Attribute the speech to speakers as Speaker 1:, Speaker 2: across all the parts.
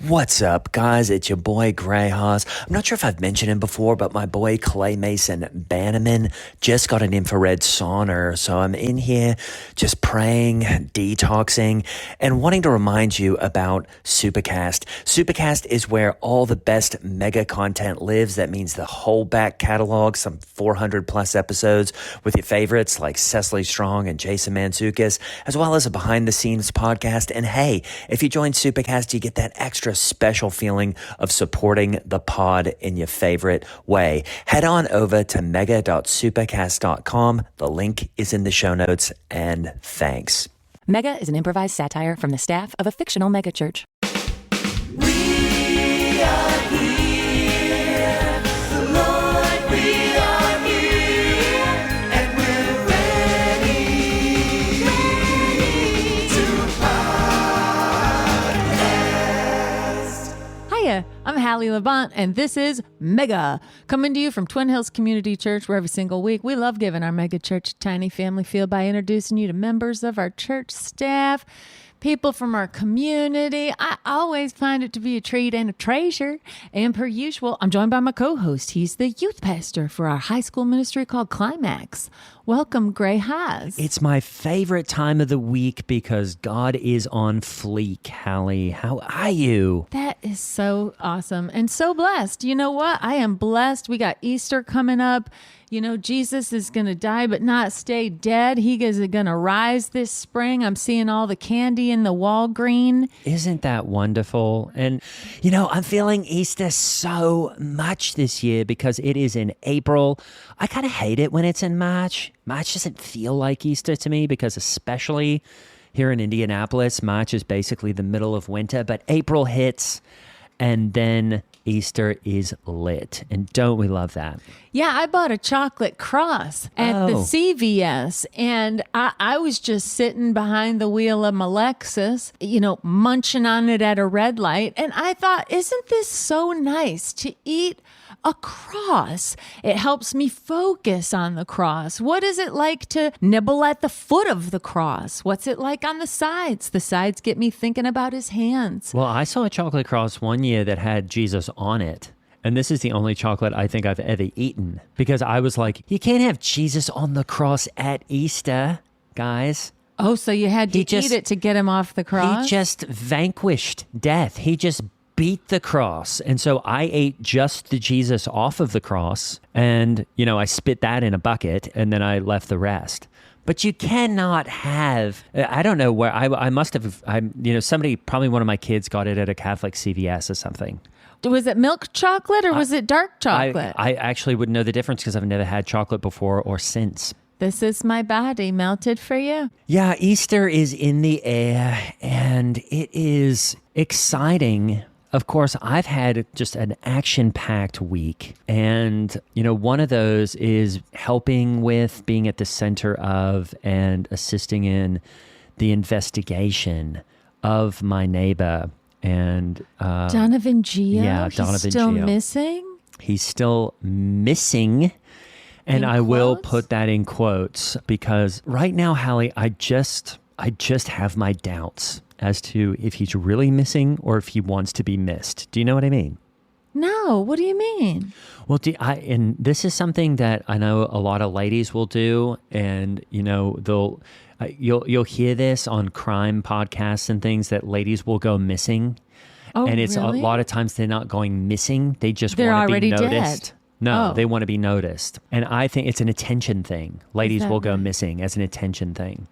Speaker 1: What's up, guys? It's your boy Gray Haas. I'm not sure if I've mentioned him before, but my boy Clay Mason Bannerman just got an infrared sauna. So I'm in here just praying, detoxing, and wanting to remind you about Supercast. Supercast is where all the best mega content lives. That means the whole back catalog, some 400 plus episodes with your favorites like Cecily Strong and Jason Mantzoukas, as well as a behind the scenes podcast. And hey, if you join Supercast, you get that extra special feeling of supporting the pod in your favorite way. Head on over to mega.supercast.com. The link is in the show notes, and thanks.
Speaker 2: Mega is an improvised satire from the staff of a fictional megachurch.
Speaker 3: We are here, the Lord, we are here, and we're ready to podcast.
Speaker 4: Hiya, I'm Halle Levant, and this is Mega, coming to you from Twin Hills Community Church, where every single week we love giving our mega church a tiny family feel by introducing you to members of our church staff, people from our community. I always find it to be a treat and a treasure. And per usual, I'm joined by my co-host. He's the youth pastor for our high school ministry called Climax. Welcome, Gray Haas.
Speaker 1: It's my favorite time of the week because God is on fleek. Halle, how are you?
Speaker 4: That is so awesome and so blessed. You know what? I am blessed. We got Easter coming up. You know, Jesus is going to die but not stay dead. He is going to rise this spring. I'm seeing all the candy in the Walgreen.
Speaker 1: Isn't that wonderful? And, you know, I'm feeling Easter so much this year because it is in April. I kind of hate it when it's in March. March doesn't feel like Easter to me because especially here in Indianapolis, March is basically the middle of winter, but April hits and then Easter is lit. And don't we love that?
Speaker 4: Yeah, I bought a chocolate cross at the CVS, and I was just sitting behind the wheel of my Lexus, you know, munching on it at a red light. And I thought, isn't this so nice to eat a cross? It helps me focus on the cross. What is it like to nibble at the foot of the cross? What's it like on the sides? The sides get me thinking about his hands.
Speaker 1: Well, I saw a chocolate cross one year that had Jesus on it. And this is the only chocolate I think I've ever eaten because I was like, you can't have Jesus on the cross at Easter, guys.
Speaker 4: Oh, so you had to eat it to get him off the cross?
Speaker 1: He just vanquished death. He just beat the cross. And so I ate just the Jesus off of the cross and, you know, I spit that in a bucket and then I left the rest. But you cannot have, I don't know where, I must have, somebody, probably one of my kids got it at a Catholic CVS or something.
Speaker 4: Was it milk chocolate or was it dark chocolate?
Speaker 1: I actually wouldn't know the difference because I've never had chocolate before or since.
Speaker 4: This is my body melted for you.
Speaker 1: Yeah, Easter is in the air and it is exciting. Of course, I've had just an action-packed week. And, you know, one of those is helping with being at the center of and assisting in the investigation of my neighbor. And
Speaker 4: Donovan Geo?
Speaker 1: Yeah, Donovan
Speaker 4: He's still
Speaker 1: Geo.
Speaker 4: missing?
Speaker 1: He's still missing. And I will put that in quotes because right now, Halle, I just have my doubts as to if he's really missing or if he wants to be missed. Do you know what I mean?
Speaker 4: No, what do you mean?
Speaker 1: Well, and this is something that I know a lot of ladies will do, and you know you'll hear this on crime podcasts and things that ladies will go missing.
Speaker 4: Oh,
Speaker 1: and it's
Speaker 4: really?
Speaker 1: a lot of times they're not going missing; they just
Speaker 4: They're
Speaker 1: want to be
Speaker 4: already
Speaker 1: noticed.
Speaker 4: dead.
Speaker 1: No,
Speaker 4: Oh.
Speaker 1: they want to be noticed, and I think it's an attention thing. Ladies
Speaker 4: that
Speaker 1: will go
Speaker 4: right?
Speaker 1: missing as an attention thing.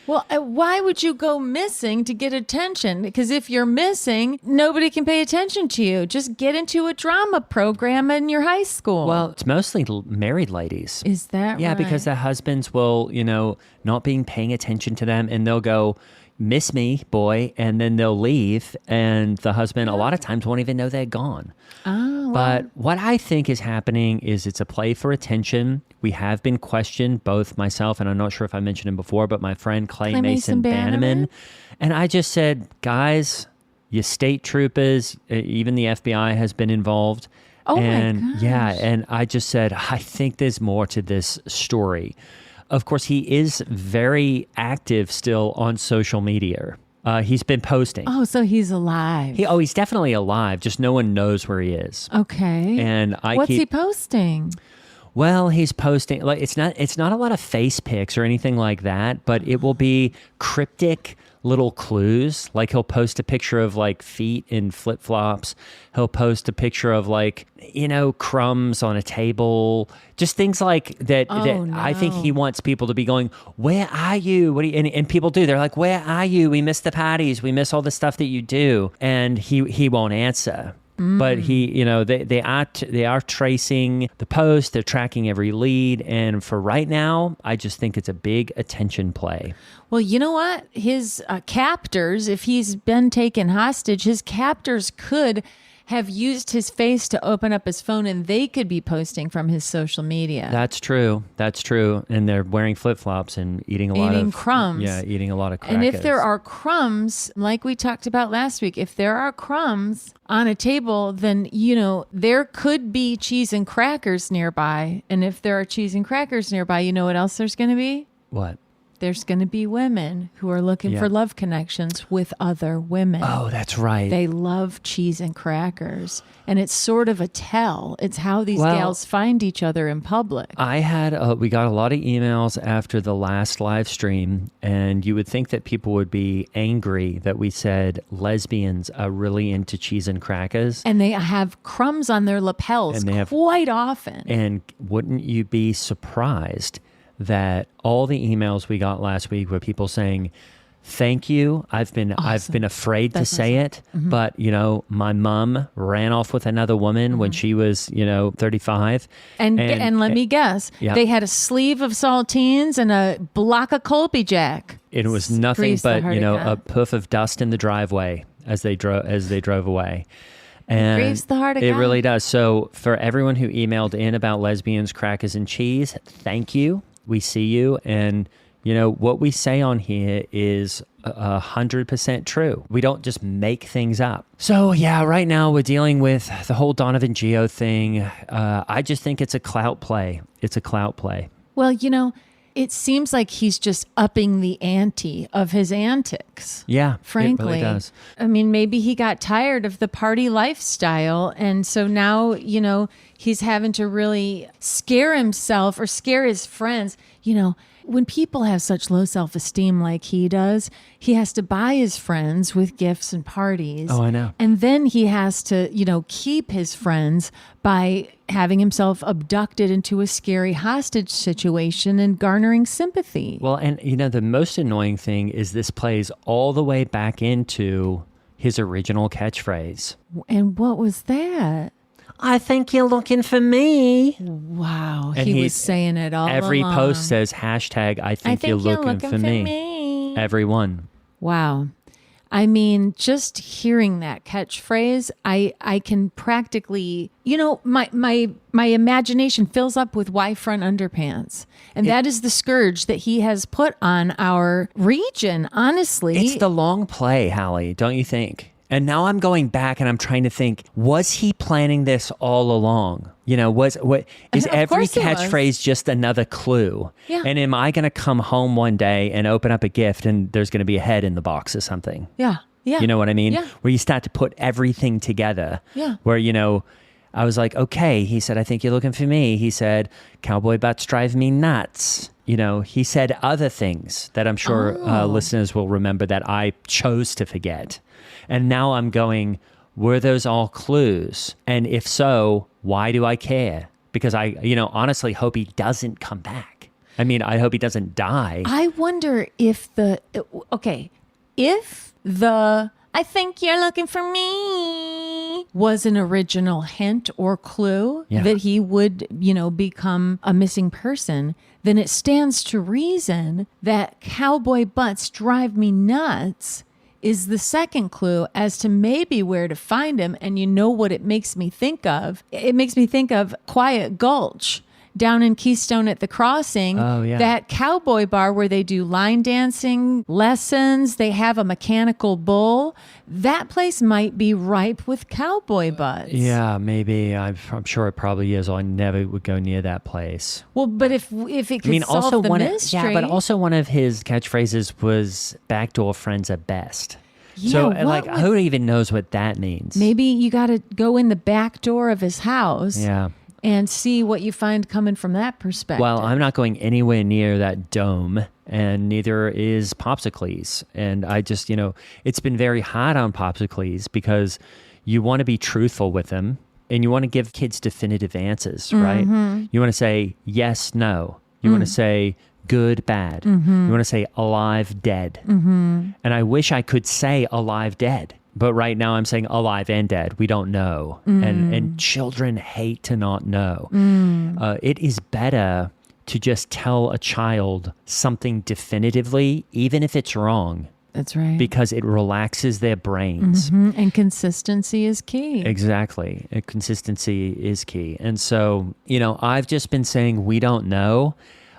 Speaker 4: Well, why would you go missing to get attention? Because if you're missing, nobody can pay attention to you. Just get into a drama program in your high school.
Speaker 1: Well, it's mostly married ladies.
Speaker 4: Is that
Speaker 1: Yeah,
Speaker 4: right?
Speaker 1: because their husbands will, you know, not being paying attention to them and they'll go, miss me, boy, and then they'll leave. And the husband a lot of times won't even know they're gone.
Speaker 4: Oh,
Speaker 1: But what I think is happening is it's a play for attention. We have been questioned, both myself, and I'm not sure if I mentioned him before, but my friend Clay Mason Bannerman. And I just said, guys, you state troopers, even the FBI has been involved.
Speaker 4: Oh
Speaker 1: and
Speaker 4: my gosh.
Speaker 1: yeah, and I just said, I think there's more to this story. Of course, he is very active still on social media. He's been posting.
Speaker 4: Oh, so he's alive.
Speaker 1: He's definitely alive. Just no one knows where he is.
Speaker 4: Okay.
Speaker 1: And
Speaker 4: What's he posting?
Speaker 1: Well, he's posting like it's not a lot of face pics or anything like that, but it will be cryptic little clues. Like he'll post a picture of like feet in flip-flops. He'll post a picture of like, crumbs on a table. Just things like that.
Speaker 4: No.
Speaker 1: I think he wants people to be going, where are you? What do you, and people do. They're like, where are you? We miss the parties. We miss all the stuff that you do. And he won't answer. But they are tracing the post. They're tracking every lead, and for right now, I just think it's a big attention play.
Speaker 4: Well, you know what? His captors, if he's been taken hostage, his captors could have used his face to open up his phone, and they could be posting from his social media.
Speaker 1: That's true. And they're wearing flip-flops and eating
Speaker 4: crumbs.
Speaker 1: Yeah, eating a lot of crackers.
Speaker 4: And if there are crumbs, like we talked about last week, if there are crumbs on a table, then, there could be cheese and crackers nearby. And if there are cheese and crackers nearby, you know what else there's going to be?
Speaker 1: What?
Speaker 4: There's going to be women who are looking for love connections with other women.
Speaker 1: Oh, that's right.
Speaker 4: They love cheese and crackers. And it's sort of a tell. It's how these gals find each other in public.
Speaker 1: We got a lot of emails after the last live stream, and you would think that people would be angry that we said lesbians are really into cheese and crackers.
Speaker 4: And they have crumbs on their lapels quite often.
Speaker 1: And wouldn't you be surprised that all the emails we got last week were people saying, thank you. I've been afraid to say it, but my mom ran off with another woman when she was 35.
Speaker 4: And let me guess, they had a sleeve of saltines and a block of Colby Jack.
Speaker 1: It was nothing but a puff of dust in the driveway as they drove away. And
Speaker 4: grieves the heart of
Speaker 1: it
Speaker 4: God.
Speaker 1: really does. So for everyone who emailed in about lesbians, crackers, and cheese, thank you. We see you, and what we say on here is 100% true. We don't just make things up. So yeah, right now we're dealing with the whole Donovan Geo thing. I just think it's a clout play. It's a clout play.
Speaker 4: Well, it seems like he's just upping the ante of his antics.
Speaker 1: Yeah,
Speaker 4: frankly.
Speaker 1: it really does.
Speaker 4: I mean, maybe he got tired of the party lifestyle, and so now, he's having to really scare himself or scare his friends. When people have such low self-esteem like he does, he has to buy his friends with gifts and parties.
Speaker 1: Oh, I know.
Speaker 4: And then he has to, keep his friends by having himself abducted into a scary hostage situation and garnering sympathy.
Speaker 1: Well, and the most annoying thing is this plays all the way back into his original catchphrase.
Speaker 4: And what was that?
Speaker 1: I think you're looking for me.
Speaker 4: Wow.
Speaker 1: And
Speaker 4: he was saying it all
Speaker 1: every
Speaker 4: along.
Speaker 1: post says hashtag I think you're looking for me. Everyone.
Speaker 4: Wow. I mean, just hearing that catchphrase, I can practically, my imagination fills up with Y-front underpants. And that is the scourge that he has put on our region, honestly.
Speaker 1: It's the long play, Halle, don't you think? And now I'm going back and I'm trying to think, was he planning this all along? Is every catchphrase just another clue?
Speaker 4: Yeah.
Speaker 1: And am I going to come home one day and open up a gift and there's going to be a head in the box or something?
Speaker 4: Yeah. Yeah.
Speaker 1: You know what I mean?
Speaker 4: Yeah.
Speaker 1: Where you start to put everything together.
Speaker 4: Yeah.
Speaker 1: Where, I was like, okay, he said, I think you're looking for me. He said, cowboy butts drive me nuts. He said other things that I'm sure listeners will remember that I chose to forget. And now I'm going, were those all clues? And if so, why do I care? Because I, honestly hope he doesn't come back. I mean, I hope he doesn't die.
Speaker 4: I wonder if I think you're looking for me was an original hint or clue that he would, become a missing person, then it stands to reason that cowboy butts drive me nuts is the second clue as to maybe where to find him. And what it makes me think of? It makes me think of Quiet Gulch. down in Keystone at the Crossing, that cowboy bar where they do line dancing lessons, they have a mechanical bull. That place might be ripe with cowboy butts.
Speaker 1: Yeah, maybe. I'm sure it probably is. I never would go near that place.
Speaker 4: Well, but if it could solve the mystery.
Speaker 1: But also one of his catchphrases was "backdoor friends at best."
Speaker 4: Yeah,
Speaker 1: so, who even knows what that means?
Speaker 4: Maybe you got to go in the back door of his house.
Speaker 1: Yeah.
Speaker 4: And see what you find coming from that perspective.
Speaker 1: Well, I'm not going anywhere near that dome, and neither is Popsicles. And I just, it's been very hard on Popsicles because you want to be truthful with them, and you want to give kids definitive answers, right? You want to say yes, no. You want to say good, bad. You want to say alive, dead. And I wish I could say alive, dead. But right now I'm saying alive and dead. We don't know. And children hate to not know. It is better to just tell a child something definitively, even if it's wrong.
Speaker 4: That's right.
Speaker 1: Because it relaxes their brains.
Speaker 4: And consistency is key.
Speaker 1: Exactly. And consistency is key. And so, I've just been saying we don't know.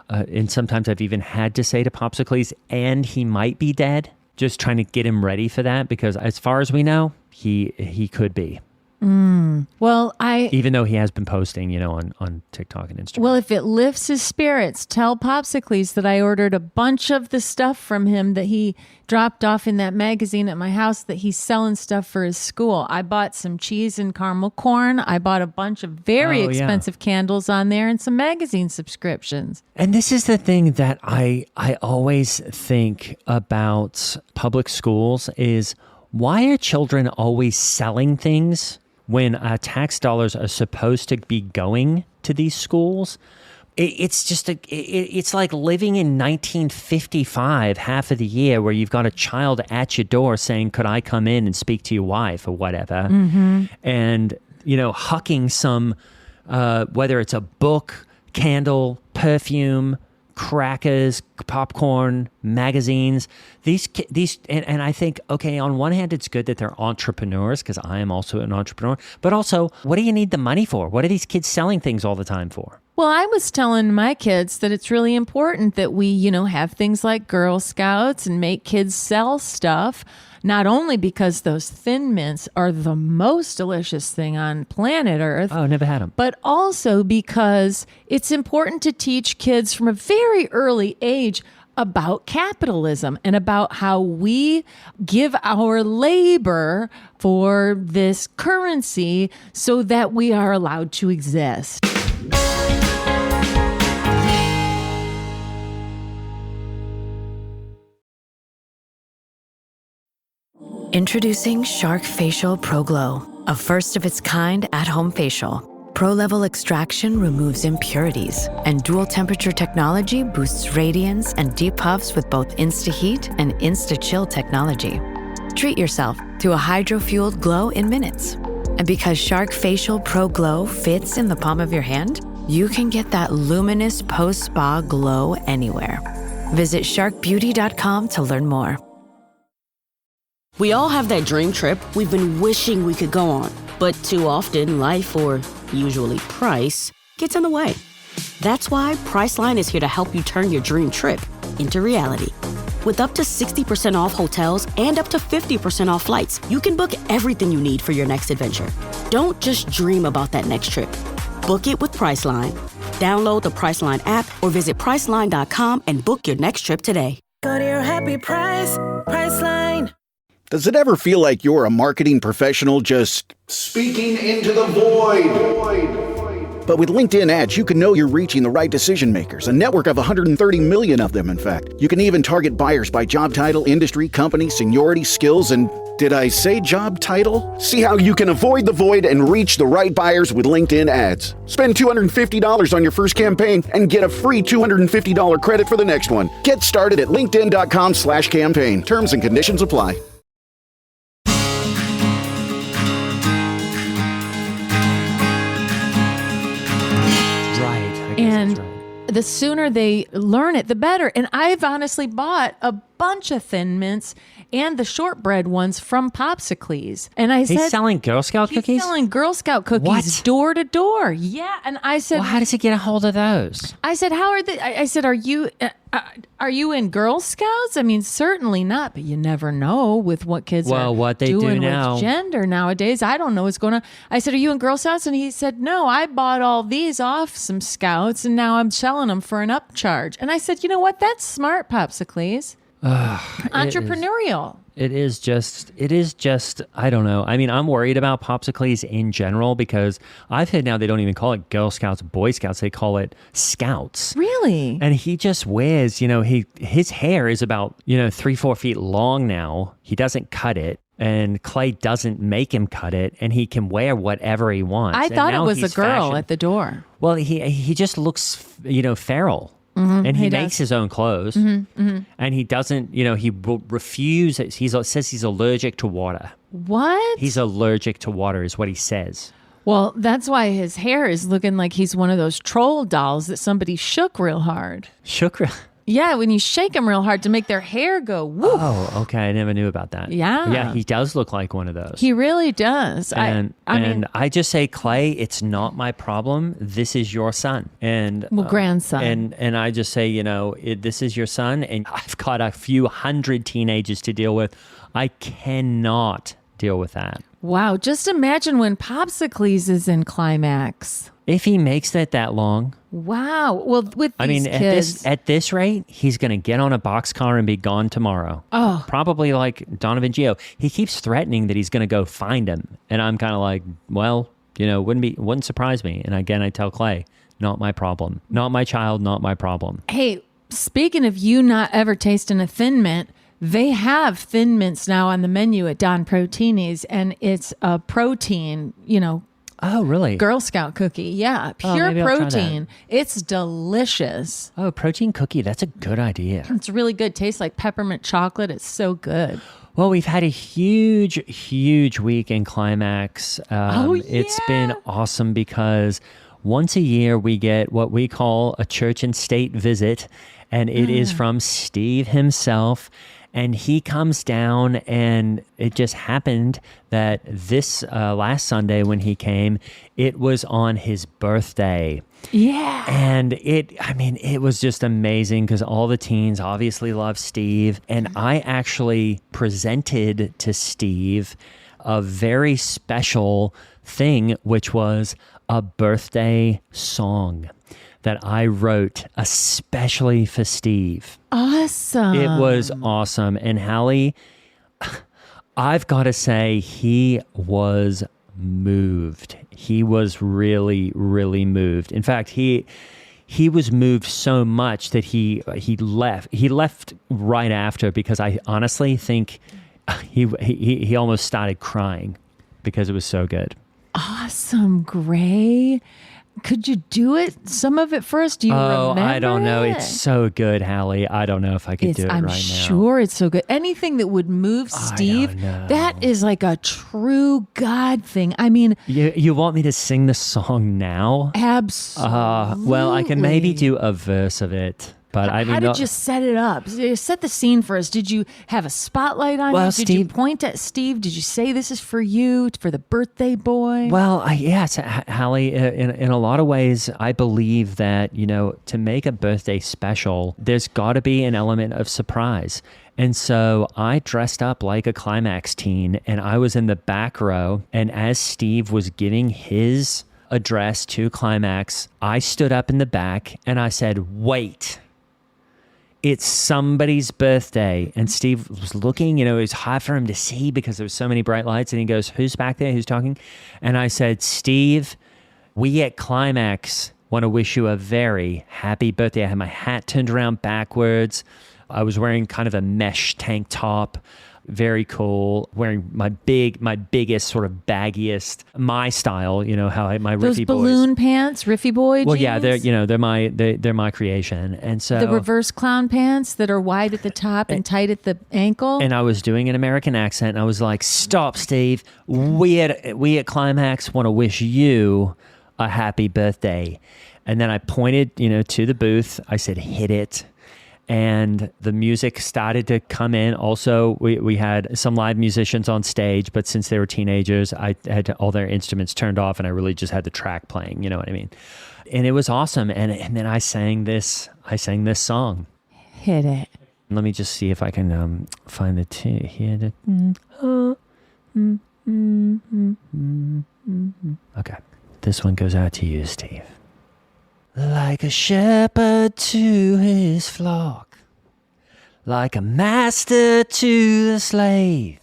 Speaker 1: And sometimes I've even had to say to Popsicles, and he might be dead. Just trying to get him ready for that, because as far as we know, he could be.
Speaker 4: Well,
Speaker 1: even though he has been posting, on TikTok and Instagram.
Speaker 4: Well, if it lifts his spirits, tell Popsicles that I ordered a bunch of the stuff from him that he dropped off in that magazine at my house, that he's selling stuff for his school. I bought some cheese and caramel corn. I bought a bunch of very expensive candles on there and some magazine subscriptions.
Speaker 1: And this is the thing that I always think about public schools is, why are children always selling things when tax dollars are supposed to be going to these schools? It's just it's like living in 1955 half of the year, where you've got a child at your door saying, could I come in and speak to your wife or whatever? And, hucking some, whether it's a book, candle, perfume, crackers, popcorn, magazines, these, and I think, okay, on one hand, it's good that they're entrepreneurs, because I am also an entrepreneur, but also, what do you need the money for? What are these kids selling things all the time for?
Speaker 4: Well, I was telling my kids that it's really important that we, have things like Girl Scouts and make kids sell stuff, not only because those Thin Mints are the most delicious thing on planet Earth.
Speaker 1: Oh, never had them.
Speaker 4: But also because it's important to teach kids from a very early age about capitalism and about how we give our labor for this currency so that we are allowed to exist.
Speaker 5: Introducing Shark Facial Pro Glow, a first of its kind at-home facial. Pro-level extraction removes impurities, and dual temperature technology boosts radiance and deep puffs with both Insta-Heat and Insta-Chill technology. Treat yourself to a hydro-fueled glow in minutes. And because Shark Facial Pro Glow fits in the palm of your hand, you can get that luminous post-spa glow anywhere. Visit sharkbeauty.com to learn more.
Speaker 6: We all have that dream trip we've been wishing we could go on, but too often life, or usually price, gets in the way. That's why Priceline is here to help you turn your dream trip into reality. With up to 60% off hotels and up to 50% off flights, you can book everything you need for your next adventure. Don't just dream about that next trip. Book it with Priceline. Download the Priceline app or visit Priceline.com and book your next trip today.
Speaker 3: Go to your happy price, Priceline.
Speaker 7: Does it ever feel like you're a marketing professional just speaking into the void? But with LinkedIn ads, you can know you're reaching the right decision makers, a network of 130 million of them, in fact. You can even target buyers by job title, industry, company, seniority, skills, and did I say job title? See how you can avoid the void and reach the right buyers with LinkedIn ads. Spend $250 on your first campaign and get a free $250 credit for the next one. Get started at linkedin.com/campaign. Terms and conditions apply.
Speaker 4: And the sooner they learn it, the better. And I've honestly bought a bunch of Thin Mints and the shortbread ones from Popsicles. And I said,
Speaker 8: He's selling Girl Scout
Speaker 4: he's
Speaker 8: cookies?
Speaker 4: selling Girl Scout cookies
Speaker 8: What?
Speaker 4: door to door. Yeah. And I said,
Speaker 8: Well, how does he get a hold of those?
Speaker 4: I said, how are they? I said, are you in Girl Scouts? I mean, certainly not, but you never know with what kids are
Speaker 8: What they do
Speaker 4: doing
Speaker 8: now.
Speaker 4: with gender nowadays. I don't know what's going on. I said, are you in Girl Scouts? And he said, no, I bought all these off some scouts and now I'm selling them for an upcharge. And I said, you know what? That's smart, Popsicles. Entrepreneurial.
Speaker 8: It is just, I don't know. I mean, I'm worried about Popsicles in general because I've heard now they don't even call it Girl Scouts, Boy Scouts. They call it Scouts.
Speaker 4: Really?
Speaker 8: And he just wears, his hair is about, 3-4 feet long now. He doesn't cut it. And Clay doesn't make him cut it, and he can wear whatever he wants.
Speaker 4: I
Speaker 8: And
Speaker 4: thought it
Speaker 8: now
Speaker 4: was a
Speaker 8: he's
Speaker 4: girl
Speaker 8: fashion-
Speaker 4: at the door.
Speaker 8: Well, he just looks, feral. And he makes his own clothes. And he doesn't, he will refuse. He says he's allergic to water.
Speaker 4: What?
Speaker 8: He's allergic to water is what he says.
Speaker 4: Well, that's why his hair is looking like he's one of those troll dolls that somebody shook real hard.
Speaker 8: Shukra.
Speaker 4: Yeah, when you shake them real hard to make their hair go woo.
Speaker 8: Oh, okay. I never knew about that.
Speaker 4: Yeah.
Speaker 8: Yeah, he does look like one of those.
Speaker 4: He really does.
Speaker 8: And
Speaker 4: I mean,
Speaker 8: I just say, Clay, it's not my problem. This is your son. And
Speaker 4: grandson.
Speaker 8: And I just say, this is your son, and I've got a few hundred teenagers to deal with. I cannot deal with that.
Speaker 4: wow, just imagine when Popsicles is in climax.
Speaker 8: If he makes it that long,
Speaker 4: Wow. Well, with these kids,
Speaker 8: at this rate, he's going to get on a boxcar and be gone tomorrow.
Speaker 4: Oh.
Speaker 8: Probably like Donovan Gio. He keeps threatening that he's going to go find him. And I'm kind of like, well, wouldn't surprise me. And again, I tell Clay, not my problem. Not my child, not my problem.
Speaker 4: hey, speaking of you not ever tasting a Thin Mint, they have Thin Mints now on the menu at Don Protini's, and it's a protein,
Speaker 8: Oh, really?
Speaker 4: Girl Scout cookie. Yeah, pure
Speaker 8: maybe I'll try that.
Speaker 4: protein. It's delicious.
Speaker 8: Oh, protein cookie. That's a good idea.
Speaker 4: It's really good. Tastes like peppermint chocolate. It's so good.
Speaker 8: Well, we've had a huge, huge week in Climax. It's been awesome because once a year we get what we call a church and state visit, and it is from Steve himself. And he comes down, and it just happened that this last Sunday when he came, it was on his birthday.
Speaker 4: Yeah.
Speaker 8: And it was just amazing because all the teens obviously love Steve. And I actually presented to Steve a very special thing, which was a birthday song that I wrote especially for Steve.
Speaker 4: Awesome.
Speaker 8: It was awesome. And Halle, I've got to say, he was moved. He was really, really moved. In fact, he was moved so much that he left. He left right after because I honestly think he almost started crying because it was so good.
Speaker 4: Awesome, Gray. Could you do it? Some of it for us? Do you remember?
Speaker 8: I don't know.
Speaker 4: it?
Speaker 8: It's so good, Halle. I don't know if I could do it
Speaker 4: I'm
Speaker 8: right now.
Speaker 4: sure it's so good. Anything that would move Steve,
Speaker 8: know.
Speaker 4: that is like a true God thing. I mean,
Speaker 8: You want me to sing the song now?
Speaker 4: absolutely.
Speaker 8: Well, I can maybe do a verse of it. But I mean,
Speaker 4: how did you set it up? Set the scene for us. Did you have a spotlight on
Speaker 8: Well,
Speaker 4: you? Did you
Speaker 8: Steve-
Speaker 4: point at Steve? Did you say this is for you, for the birthday boy?
Speaker 8: Well, yes, Halle, in a lot of ways, I believe that, to make a birthday special, there's got to be an element of surprise. And so I dressed up like a Climax teen, and I was in the back row. And as Steve was giving his address to Climax, I stood up in the back and I said, wait. It's somebody's birthday. And Steve was looking, it was hard for him to see because there was so many bright lights. And he goes, who's back there? Who's talking? And I said, Steve, we at Climax want to wish you a very happy birthday. I had my hat turned around backwards. I was wearing kind of a mesh tank top. Very cool. Wearing my biggest sort of baggiest, my style, how my
Speaker 4: Those
Speaker 8: Riffy
Speaker 4: balloon
Speaker 8: boys.
Speaker 4: pants, Riffy boy
Speaker 8: Well,
Speaker 4: jeans?
Speaker 8: yeah, they're my creation. And so
Speaker 4: The reverse clown pants that are wide at the top and tight at the ankle.
Speaker 8: And I was doing an American accent. And I was like, "Stop, Steve. We at Climax want to wish you a happy birthday." And then I pointed, to the booth. I said, "Hit it." and the music started to come in. Also, we had some live musicians on stage, but since they were teenagers, I had all their instruments turned off, and I really just had the track playing. You know what I mean? And it was awesome. And then I sang this song.
Speaker 4: Hit it.
Speaker 8: Let me just see if I can find the tune here. Okay, this one goes out to you, Steve. Like a shepherd to his flock, like a master to the slave,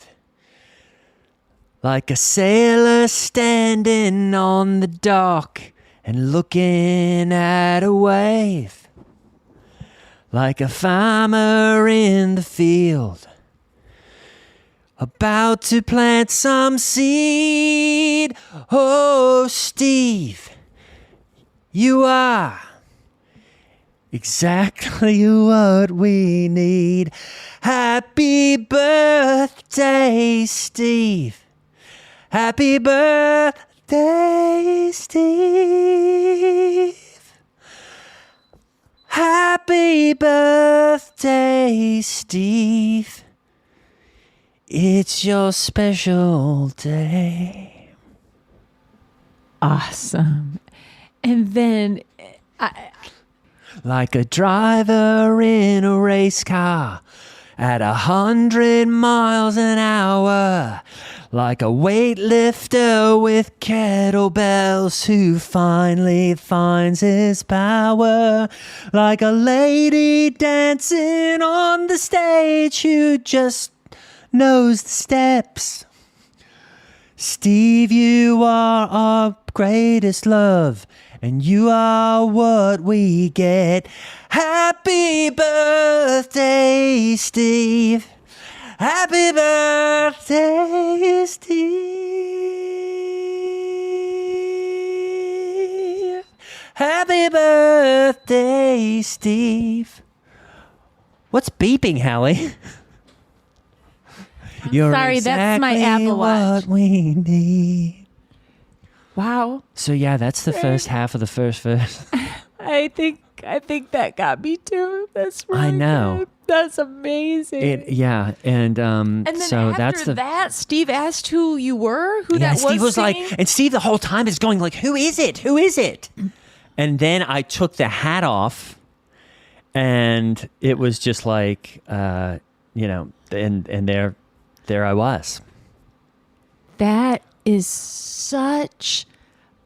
Speaker 8: like a sailor standing on the dock and looking at a wave, like a farmer in the field, about to plant some seed. Oh, Steve, you are exactly what we need. Happy birthday, Steve. Happy birthday, Steve. Happy birthday, Steve. It's your special day.
Speaker 4: Awesome. And then
Speaker 8: like a driver in a race car at 100 miles an hour, like a weightlifter with kettlebells who finally finds his power, like a lady dancing on the stage who just knows the steps. Steve, you are our greatest love, and you are what we get. Happy birthday, Steve. Happy birthday, Steve. Happy birthday, Steve. What's beeping, Halle? You're
Speaker 4: sorry, that's my
Speaker 8: exactly
Speaker 4: Apple Watch.
Speaker 8: what we need.
Speaker 4: Wow.
Speaker 8: So yeah, that's the first half of the first verse.
Speaker 4: I think that got me too. That's really
Speaker 8: I know.
Speaker 4: good. That's amazing.
Speaker 8: And
Speaker 4: then
Speaker 8: so
Speaker 4: after
Speaker 8: that's the
Speaker 4: that, Steve asked who you were, who that was.
Speaker 8: Steve was
Speaker 4: singing?
Speaker 8: like, and Steve the whole time is going like, who is it? Who is it? And then I took the hat off, and it was just like, and there I was.
Speaker 4: That is such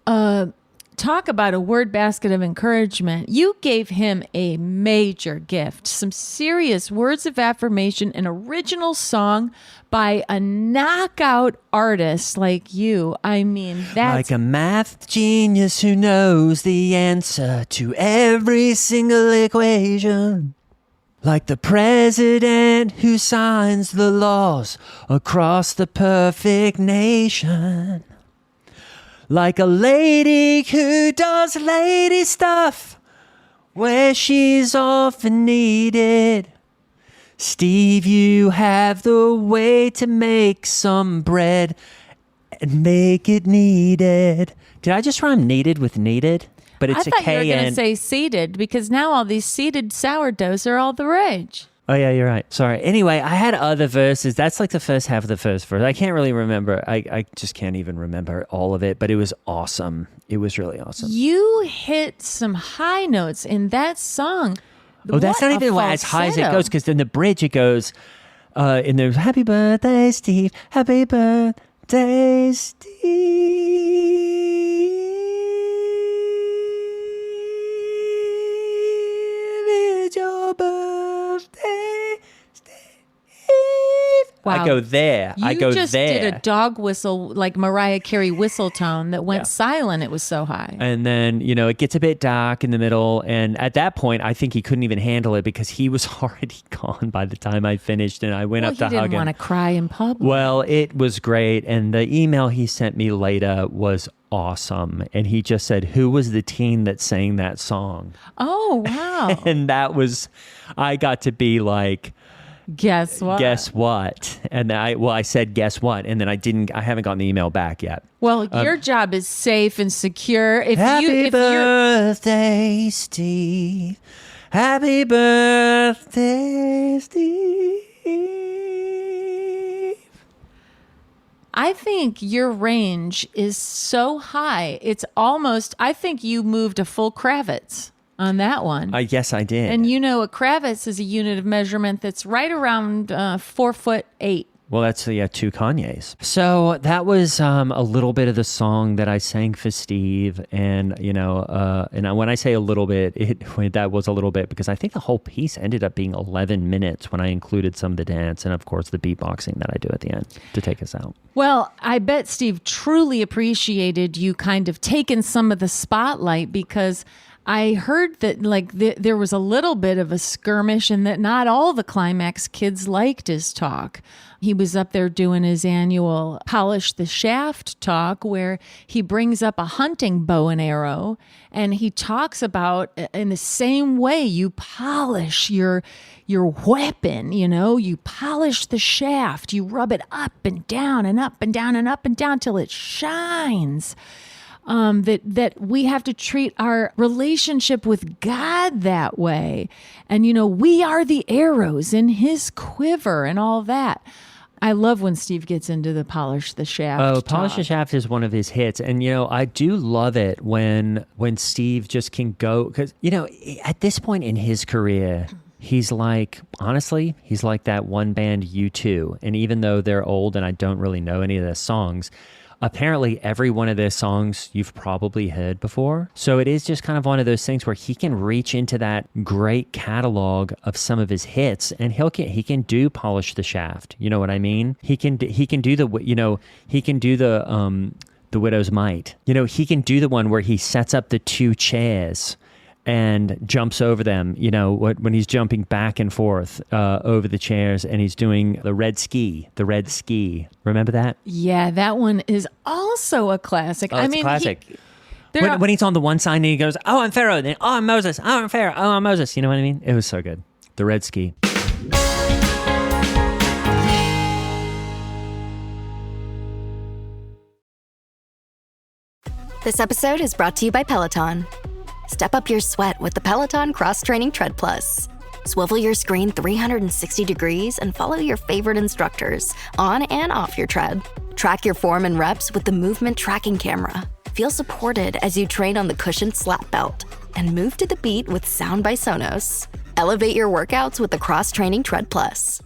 Speaker 4: a talk about a word basket of encouragement. You gave him a major gift, some serious words of affirmation, an original song by a knockout artist like you. I mean, that's
Speaker 8: like a math genius who knows the answer to every single equation. Like the president who signs the laws across the perfect nation. Like a lady who does lady stuff where she's often needed. Steve, you have the way to make some bread and make it needed. Did I just rhyme needed with needed? But it's
Speaker 4: I thought
Speaker 8: a K
Speaker 4: you were going to
Speaker 8: and
Speaker 4: say seeded, because now all these seeded sourdoughs are all the rage.
Speaker 8: Oh, yeah, you're right. Sorry. Anyway, I had other verses. That's like the first half of the first verse. I can't really remember. I just can't even remember all of it, but it was awesome. It was really awesome.
Speaker 4: You hit some high notes in that song.
Speaker 8: Oh, that's
Speaker 4: What
Speaker 8: not
Speaker 4: a
Speaker 8: even as high as it
Speaker 4: falsetto.
Speaker 8: goes, because in the bridge it goes, in the happy birthday, Steve. Happy birthday, Steve. It's your birthday, Steve.
Speaker 4: Wow.
Speaker 8: I go there. I go
Speaker 4: You just
Speaker 8: there.
Speaker 4: did a dog whistle, like Mariah Carey whistle tone that went silent. It was so high.
Speaker 8: And then, it gets a bit dark in the middle. And at that point, I think he couldn't even handle it because he was already gone by the time I finished. And I went up to
Speaker 4: he
Speaker 8: hug
Speaker 4: didn't
Speaker 8: him.
Speaker 4: want to cry in public.
Speaker 8: Well, it was great. And the email he sent me later was awesome. And he just said, who was the teen that sang that song?
Speaker 4: Oh, wow.
Speaker 8: And that was, I got to be like,
Speaker 4: Guess what?
Speaker 8: guess what? And I said, guess what? And then I haven't gotten the email back yet.
Speaker 4: Well, your job is safe and secure. If
Speaker 8: Happy
Speaker 4: you're
Speaker 8: birthday, Steve. Happy birthday, Steve.
Speaker 4: I think your range is so high. It's almost, I think you moved a full Kravitz on that one.
Speaker 8: Yes, I did.
Speaker 4: And you know, a Kravitz is a unit of measurement that's right around 4'8".
Speaker 8: Well, that's 2 Kanyes. So that was a little bit of the song that I sang for Steve, and and when I say a little bit, that was a little bit because I think the whole piece ended up being 11 minutes when I included some of the dance and of course the beatboxing that I do at the end to take us out.
Speaker 4: Well, I bet Steve truly appreciated you kind of taking some of the spotlight, because I heard that there was a little bit of a skirmish and that not all the Climax kids liked his talk. He was up there doing his annual Polish the Shaft talk where he brings up a hunting bow and arrow, and he talks about in the same way you polish your weapon, you polish the shaft, you rub it up and down and up and down and up and down till it shines. That we have to treat our relationship with God that way. And, we are the arrows in his quiver and all that. I love when Steve gets into the Polish the Shaft.
Speaker 8: Oh, Polish the Shaft is one of his hits. And, I do love it when Steve just can go, because, at this point in his career, he's like, honestly, he's like that one band U2. And even though they're old and I don't really know any of their songs, apparently every one of their songs you've probably heard before. So it is just kind of one of those things where he can reach into that great catalog of some of his hits, and he can do Polish the Shaft. You know what I mean? He can do the Widow's Mite. He can do the one where he sets up the 2 chairs and jumps over them, when he's jumping back and forth over the chairs, and he's doing the red ski. Remember that?
Speaker 4: Yeah, that one is also a classic.
Speaker 8: Oh, it's a classic. When he's on the one side and he goes, oh, I'm Pharaoh, then, oh, I'm Moses, oh, I'm Pharaoh, oh, I'm Moses. You know what I mean? It was so good. The red ski.
Speaker 9: This episode is brought to you by Peloton. Step up your sweat with the Peloton Cross Training Tread Plus. Swivel your screen 360 degrees and follow your favorite instructors on and off your tread. Track your form and reps with the movement tracking camera. Feel supported as you train on the cushioned slap belt. And move to the beat with Sound by Sonos. Elevate your workouts with the Cross Training Tread Plus.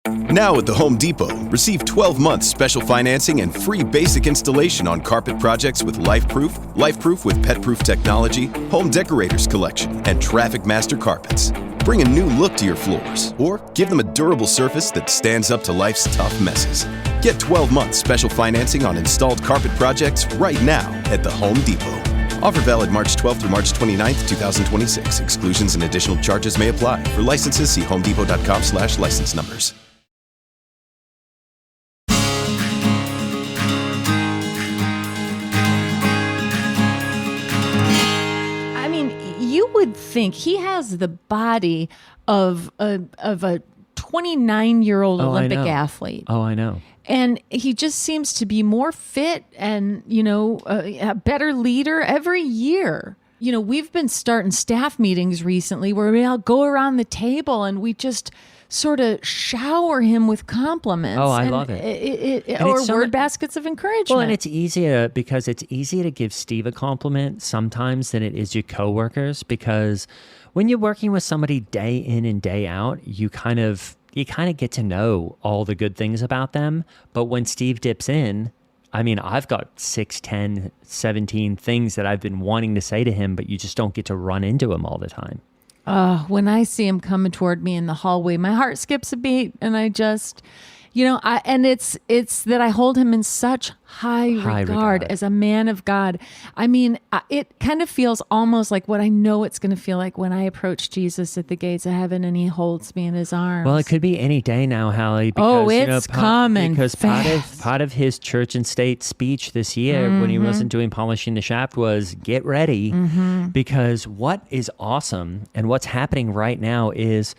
Speaker 10: Now at the Home Depot, receive 12 months special financing and free basic installation on carpet projects with LifeProof with pet-proof technology, Home Decorators Collection, and Traffic Master carpets. Bring a new look to your floors, or give them a durable surface that stands up to life's tough messes. Get 12 months special financing on installed carpet projects right now at the Home Depot. Offer valid March 12th through March 29th, 2026. Exclusions and additional charges may apply. For licenses, see homedepot.com/license numbers.
Speaker 4: You would think he has the body of a 29-year-old Olympic athlete.
Speaker 8: Oh, I know.
Speaker 4: And he just seems to be more fit and, a better leader every year. We've been starting staff meetings recently where we all go around the table and we just sort of shower him with compliments.
Speaker 8: Oh, I love it.
Speaker 4: Or word baskets of encouragement.
Speaker 8: Well, and it's easier because it's easier to give Steve a compliment sometimes than it is your coworkers, because when you're working with somebody day in and day out, you kind of get to know all the good things about them. But when Steve dips in, I've got 6, 10, 17 things that I've been wanting to say to him, but you just don't get to run into him all the time.
Speaker 4: When I see him coming toward me in the hallway, my heart skips a beat, and I just, and it's that I hold him in such high regard as a man of God. It kind of feels almost like what I know it's going to feel like when I approach Jesus at the gates of heaven and he holds me in his arms.
Speaker 8: Well, it could be any day now, Halle. Because,
Speaker 4: it's coming
Speaker 8: because
Speaker 4: fast.
Speaker 8: part of his church and state speech this year when he wasn't doing Polishing the Shaft was get ready, because what is awesome and what's happening right now is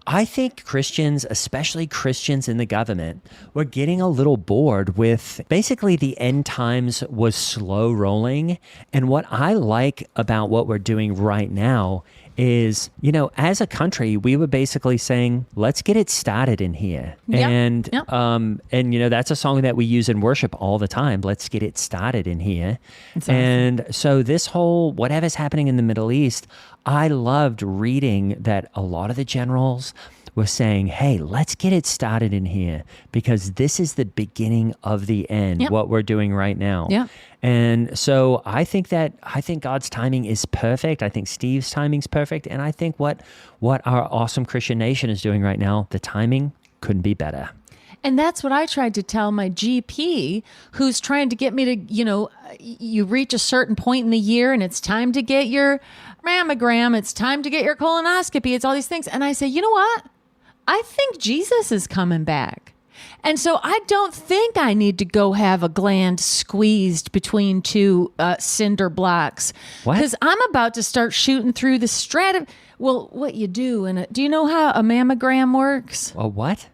Speaker 8: I think Christians, especially Christians in the government, were getting a little bored with basically the end times was slow rolling. And what I like about what we're doing right now is, as a country, we were basically saying, let's get it started in here.
Speaker 4: Yep.
Speaker 8: And,
Speaker 4: Yep.
Speaker 8: That's a song that we use in worship all the time. Let's get it started in here.
Speaker 4: Awesome.
Speaker 8: And so this whole, whatever's happening in the Middle East, I loved reading that a lot of the generals were saying, hey, let's get it started in here because this is the beginning of the end,
Speaker 4: Yep.
Speaker 8: what we're doing right now.
Speaker 4: Yep.
Speaker 8: And so I think God's timing is perfect. I think Steve's timing's perfect. And I think what our awesome Christian nation is doing right now, the timing couldn't be better.
Speaker 4: And that's what I tried to tell my GP, who's trying to get me to, you reach a certain point in the year and it's time to get your mammogram. It's time to get your colonoscopy. It's all these things. And I say, you know what? I think Jesus is coming back. And so I don't think I need to go have a gland squeezed between two cinder blocks.
Speaker 8: What?
Speaker 4: Because I'm about to start shooting through the Well, what you do, do you know how a mammogram works?
Speaker 8: A what?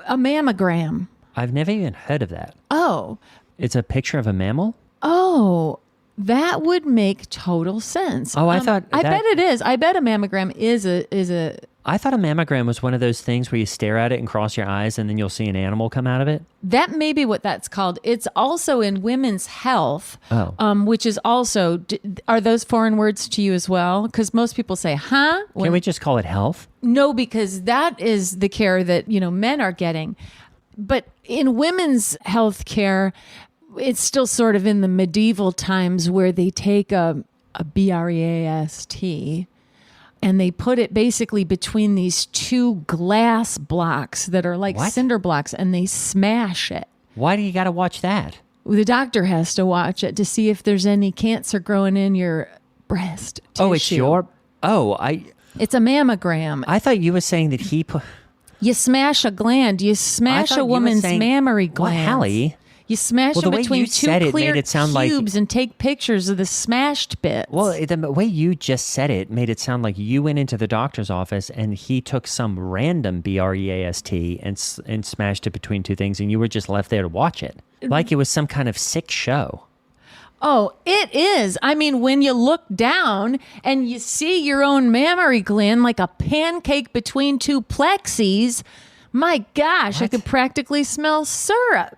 Speaker 4: A mammogram.
Speaker 8: I've never even heard of that.
Speaker 4: Oh.
Speaker 8: It's a picture of a mammal?
Speaker 4: Oh, that would make total sense.
Speaker 8: Oh, I thought
Speaker 4: I
Speaker 8: that-
Speaker 4: bet it is. I bet a mammogram is a.
Speaker 8: I thought a mammogram was one of those things where you stare at it and cross your eyes and then you'll see an animal come out of it.
Speaker 4: That may be what that's called. It's also in women's health, which is also. Are those foreign words to you as well? Because most people say, "Huh?"
Speaker 8: Can we just call it health?
Speaker 4: No, because that is the care that men are getting. But in women's health care, it's still sort of in the medieval times where they take a BREAST and they put it basically between these two glass blocks that are like
Speaker 8: What?
Speaker 4: cinder blocks, and they smash it.
Speaker 8: Why do you got to watch that?
Speaker 4: The doctor has to watch it to see if there's any cancer growing in your breast tissue.
Speaker 8: Oh, it's your... Oh,
Speaker 4: It's a mammogram.
Speaker 8: I thought you were saying that he put...
Speaker 4: You smash a gland. You smash
Speaker 8: thought you
Speaker 4: a
Speaker 8: were
Speaker 4: woman's
Speaker 8: saying-
Speaker 4: mammary
Speaker 8: What,
Speaker 4: gland.
Speaker 8: Hallie?
Speaker 4: You smash
Speaker 8: Well, the
Speaker 4: them
Speaker 8: way
Speaker 4: between
Speaker 8: you
Speaker 4: two
Speaker 8: said it
Speaker 4: clear
Speaker 8: made it sound like-
Speaker 4: cubes and take pictures of the smashed bits.
Speaker 8: Well, the way you just said it made it sound like you went into the doctor's office and he took some random BREAST and smashed it between two things and you were just left there to watch it. Like it was some kind of sick show.
Speaker 4: Oh, it is. I mean, when you look down and you see your own mammary gland like a pancake between two plexis, my gosh, I could practically smell syrup.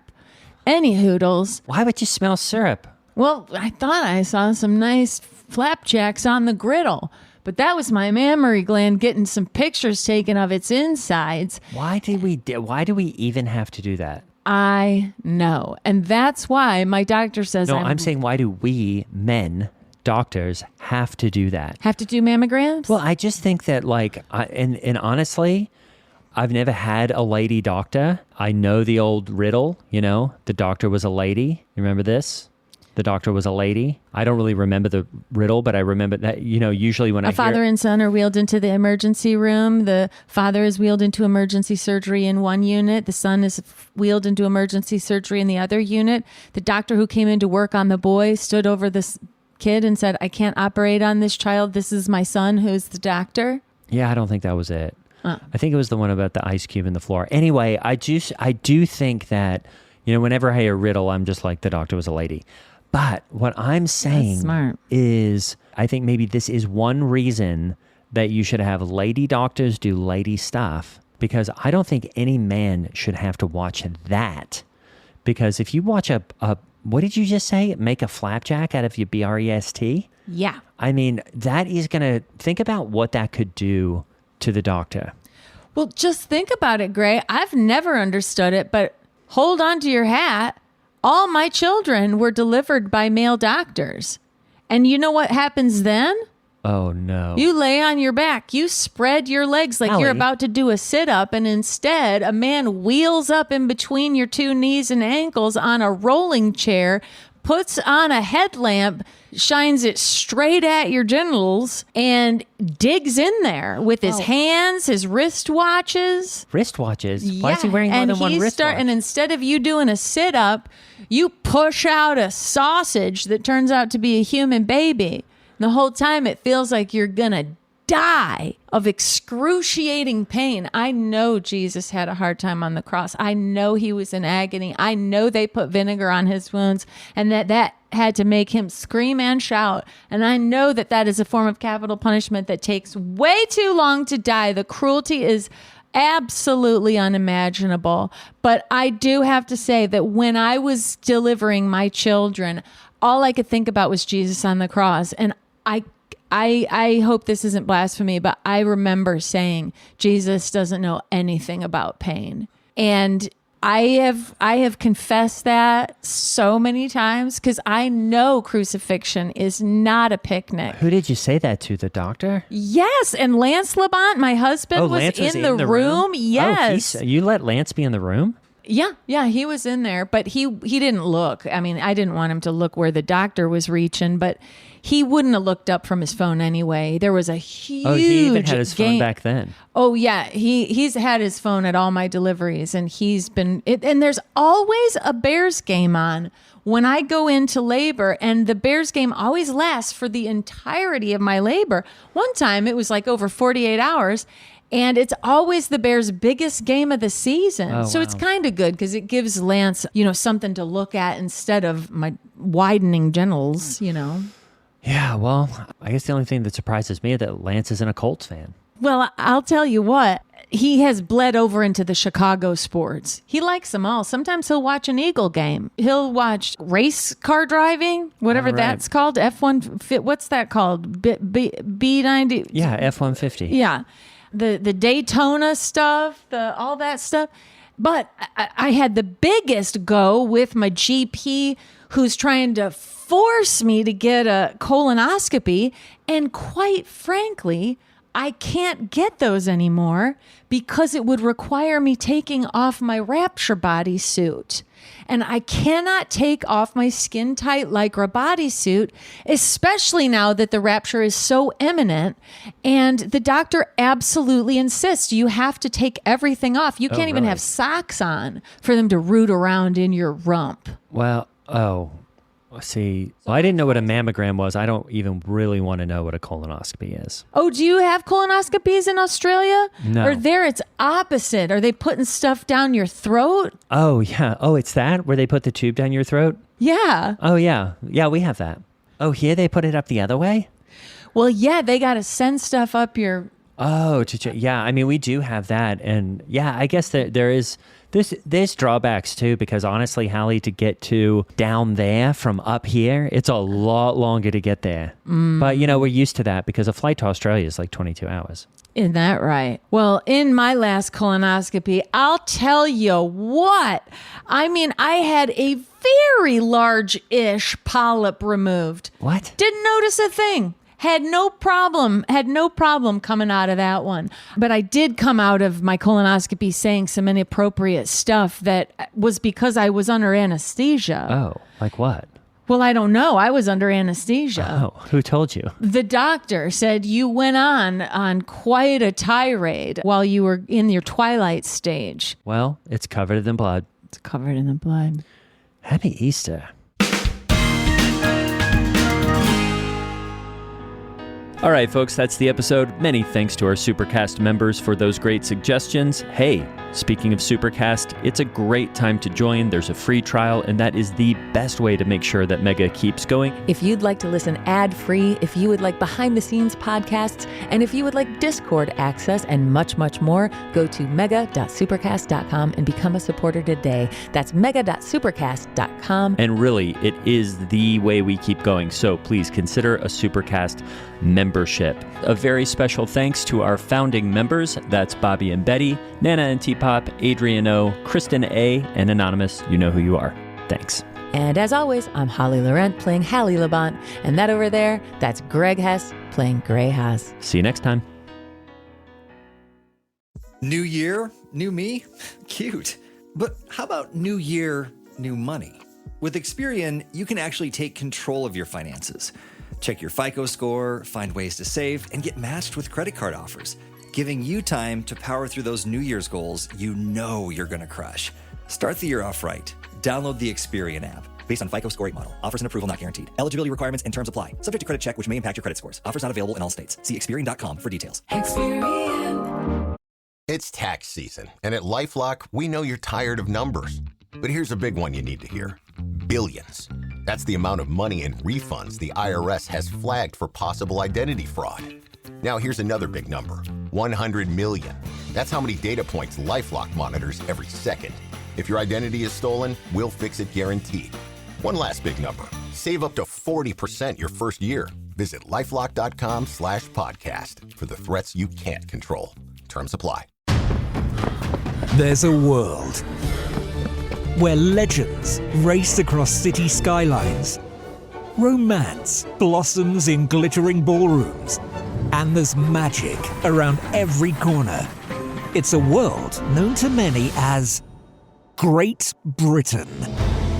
Speaker 4: Any hoodles.
Speaker 8: Why would you smell syrup?
Speaker 4: Well, I thought I saw some nice flapjacks on the griddle, but that was my mammary gland getting some pictures taken of its insides.
Speaker 8: Why do we even have to do that?
Speaker 4: I know. And that's why my doctor says
Speaker 8: No, I'm saying why do we men, doctors, have to do that?
Speaker 4: have to do mammograms?
Speaker 8: Well, I just think that and honestly, I've never had a lady doctor. I know the old riddle, the doctor was a lady. You remember this? The doctor was a lady. I don't really remember the riddle, but I remember that, usually when
Speaker 4: a father and son are wheeled into the emergency room. The father is wheeled into emergency surgery in one unit. The son is wheeled into emergency surgery in the other unit. The doctor who came in to work on the boy stood over this kid and said, I can't operate on this child. This is my son, who's the doctor.
Speaker 8: Yeah, I don't think that was it. I think it was the one about the ice cube in the floor. Anyway, I do think that, whenever I hear a riddle, I'm just like, the doctor was a lady. But what I'm saying is I think maybe this is one reason that you should have lady doctors do lady stuff, because I don't think any man should have to watch that. Because if you watch what did you just say? Make a flapjack out of your BREST?
Speaker 4: Yeah.
Speaker 8: I mean, that is going to, think about what that could do to the doctor.
Speaker 4: Well, just think about it, Gray. I've never understood it, but hold on to your hat. All my children were delivered by male doctors. And you know what happens then?
Speaker 8: Oh, no.
Speaker 4: You lay on your back. You spread your legs like
Speaker 8: Allie.
Speaker 4: you're about to do a sit-up, and instead a man wheels up in between your two knees and ankles on a rolling chair, puts on a headlamp, shines it straight at your genitals, and digs in there with his hands, his wristwatches.
Speaker 8: Wristwatches? Why is he wearing more than one wristwatch?
Speaker 4: And instead of you doing a sit-up, you push out a sausage that turns out to be a human baby. And the whole time it feels like you're going to die of excruciating pain. I know Jesus had a hard time on the cross. I know he was in agony. I know they put vinegar on his wounds and that had to make him scream and shout. And I know that is a form of capital punishment that takes way too long to die. The cruelty is absolutely unimaginable. But I do have to say that when I was delivering my children, all I could think about was Jesus on the cross. And I hope this isn't blasphemy, but I remember saying, Jesus doesn't know anything about pain. And I have confessed that so many times because I know crucifixion is not a picnic.
Speaker 8: Who did you say that to? The doctor?
Speaker 4: Yes, and Lance Labont, my husband, was in the room. Yes.
Speaker 8: You let Lance be in the room?
Speaker 4: Yeah, he was in there, but he didn't look. I mean, I didn't want him to look where the doctor was reaching, but he wouldn't have looked up from his phone anyway. There was a huge
Speaker 8: he even had his phone back then.
Speaker 4: Oh yeah, he's had his phone at all my deliveries, and and there's always a Bears game on when I go into labor, and the Bears game always lasts for the entirety of my labor. One time it was like over 48 hours. And it's always the Bears' biggest game of the season. So it's kind of good because it gives Lance, something to look at instead of my widening genitals,
Speaker 8: Yeah, well, I guess the only thing that surprises me is that Lance isn't a Colts fan.
Speaker 4: Well, I'll tell you what. He has bled over into the Chicago sports. He likes them all. Sometimes he'll watch an Eagle game. He'll watch race car driving, whatever that's called. F1, what's that called? B90?
Speaker 8: Yeah, F-150.
Speaker 4: Yeah. The Daytona stuff, all that stuff. But I had the biggest go with my GP who's trying to force me to get a colonoscopy. And quite frankly, I can't get those anymore because it would require me taking off my Rapture bodysuit. And I cannot take off my skin-tight Lycra bodysuit, especially now that the Rapture is so imminent. And the doctor absolutely insists you have to take everything off. You can't even have socks on for them to root around in your rump.
Speaker 8: Well, see, I didn't know what a mammogram was. I don't even really want to know what a colonoscopy is.
Speaker 4: Oh, do you have colonoscopies in Australia?
Speaker 8: No.
Speaker 4: Or there it's opposite. Are they putting stuff down your throat?
Speaker 8: Oh, yeah. Oh, it's that? Where they put the tube down your throat?
Speaker 4: Yeah.
Speaker 8: Oh, yeah. Yeah, we have that. Oh, here they put it up the other way?
Speaker 4: Well, yeah, they got to send stuff up your...
Speaker 8: Oh, yeah. I mean, we do have that. And yeah, I guess there is... There's drawbacks too, because honestly, Halle, to get to down there from up here, it's a lot longer to get there. But, we're used to that because a flight to Australia is like 22 hours.
Speaker 4: Isn't that right? Well, in my last colonoscopy, I'll tell you what. I mean, I had a very large-ish polyp removed.
Speaker 8: What?
Speaker 4: Didn't notice a thing. Had no problem coming out of that one. But I did come out of my colonoscopy saying some inappropriate stuff that was because I was under anesthesia.
Speaker 8: Oh, like what?
Speaker 4: Well, I don't know. I was under anesthesia.
Speaker 8: Oh, who told you?
Speaker 4: The doctor said you went on quite a tirade while you were in your twilight stage.
Speaker 8: Well, it's covered in blood.
Speaker 4: It's covered in the blood.
Speaker 8: Happy Easter. All right, folks, that's the episode. Many thanks to our Supercast members for those great suggestions. Hey, speaking of Supercast, it's a great time to join. There's a free trial, and that is the best way to make sure that Mega keeps going.
Speaker 2: If you'd like to listen ad-free, if you would like behind-the-scenes podcasts, and if you would like Discord access and much, much more, go to mega.supercast.com and become a supporter today. That's mega.supercast.com.
Speaker 8: And really, it is the way we keep going, so please consider a Supercast membership. A very special thanks to our founding members. That's Bobby and Betty, Nana and T-Pop, Adrian O, Kristen A, and Anonymous. You know who you are. Thanks.
Speaker 2: And as always, I'm Holly Laurent playing Halle Labont, and that over there, that's Greg Hess playing Gray Haas.
Speaker 8: See you next time.
Speaker 11: New year, new me? Cute. But how about new year, new money? With Experian, you can actually take control of your finances. Check your FICO score, find ways to save, and get matched with credit card offers, giving you time to power through those New Year's goals you know you're going to crush. Start the year off right. Download the Experian app. based on FICO score rate model. Offers and approval not guaranteed. Eligibility requirements and terms apply. Subject to credit check, which may impact your credit scores. Offers not available in all states. See Experian.com for details.
Speaker 12: It's tax season, and at LifeLock, we know you're tired of numbers. But here's a big one you need to hear. Billions. That's the amount of money in refunds the IRS has flagged for possible identity fraud. Now here's another big number. 100 million. That's how many data points LifeLock monitors every second. If your identity is stolen, we'll fix it guaranteed. One last big number. Save up to 40% your first year. Visit lifelock.com/podcast for the threats you can't control. Terms apply.
Speaker 13: There's a world where legends race across city skylines, romance blossoms in glittering ballrooms, and there's magic around every corner. It's a world known to many as Great Britain.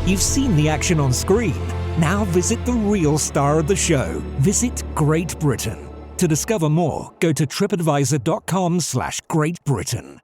Speaker 13: You've seen the action on screen. Now visit the real star of the show. Visit Great Britain. To discover more, go to tripadvisor.com/Great Britain.